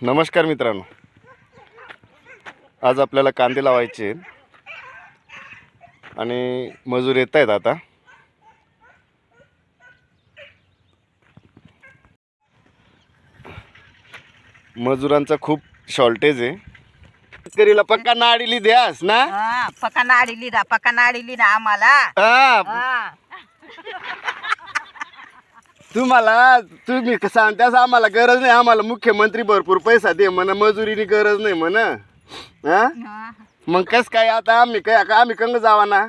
नमस्कार मित्रांनो, आज आपल्याला कांदे लावायचे आहेत आणि मजूर येत आहेत. आता मजुरांचा खूप शॉर्टेज आहे. शेतकरीला पक्का नाडीली द्यास ना. पक्का नाडीली ना आम्हाला. तुम्ही सांगतास आम्हाला गरज नाही. आम्हाला मुख्यमंत्री भरपूर पैसा दे म्हणा, मजुरीनी गरज नाही म्हणा. मग कस काय आता आम्ही कंग जावा ना.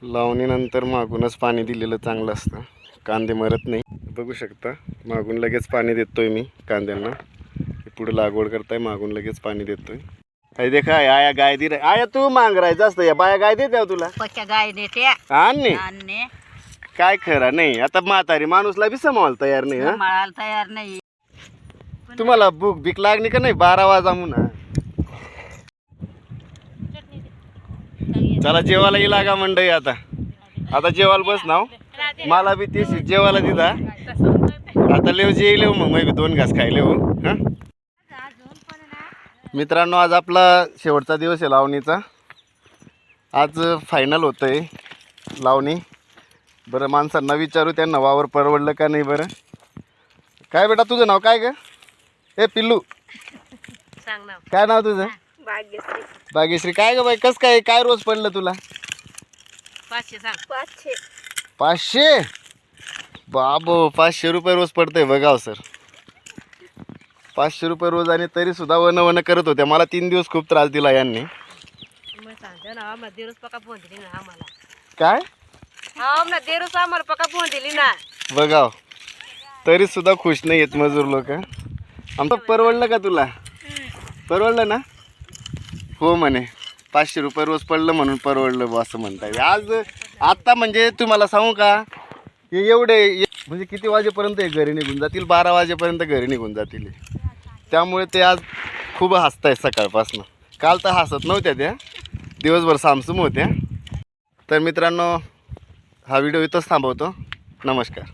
लावणीनंतर मागूनच पाणी दिलेलं चांगलं असतं, कांदे मरत नाही. बघू शकता मागून लगेच पाणी देतोय मी कांद्यांना. पुढे लागवड करताय, मागून लगेच पाणी देतोय. हे देखा आया गाय दे आया, तू मांगरायचं असतं या बाया गाय देते तुला. पक्का गाय देते आणणे काय खरं नाही. आता म्हातारी माणूसला बी सांभाळायला तयार नाही. सांभाळायला तयार नाही. तुम्हाला भूक बीक लागली का नाही? 12 वाजा म्हणा. चला जेवायला येईल लागा मंडई. आता जेवायला बस ना. मला बी तेच जेवायला दिला. आता लेव जेईल मग मी 2 घास खायले हो. मित्रांनो, आज आपला शेवटचा दिवस आहे लावणीचा. आज फायनल होतंय लावणी. बरं माणसांना विचारू त्यांना वावर परवडलं का नाही. बरं काय बेटा तुझं नाव काय ग? ए पिल्लू, काय नाव तुझं? भाग्यश्री. काय ग बाई, कस काय रोज पडलं तुला? 500. बाबो, 500 रुपये रोज पडतंय बघाव सर. 500 रुपये रोज. आणि तरी सुद्धा वन करत होत्या. मला 3 दिवस खूप त्रास दिला यांनी. काय बघाव, तरी सुद्धा खुश नाही आहेत मजूर लोक. आमचं परवडलं का तुला? परवडलं ना? हो म्हणे, 500 रुपये रोज पडलं म्हणून परवडलं बा असं म्हणताय. आज आत्ता म्हणजे तुम्हाला सांगू का, एवढे म्हणजे किती वाजेपर्यंत हे घरी निघून जातील? 12 वाजेपर्यंत घरी निघून जातील. त्यामुळे ते आज खूप हसताय सकाळपासून. काल तर हसत नव्हत्या त्या, दिवसभर सामसूम होत्या. तर मित्रांनो, हा व्हिडिओ इथंच थांबवतो. नमस्कार.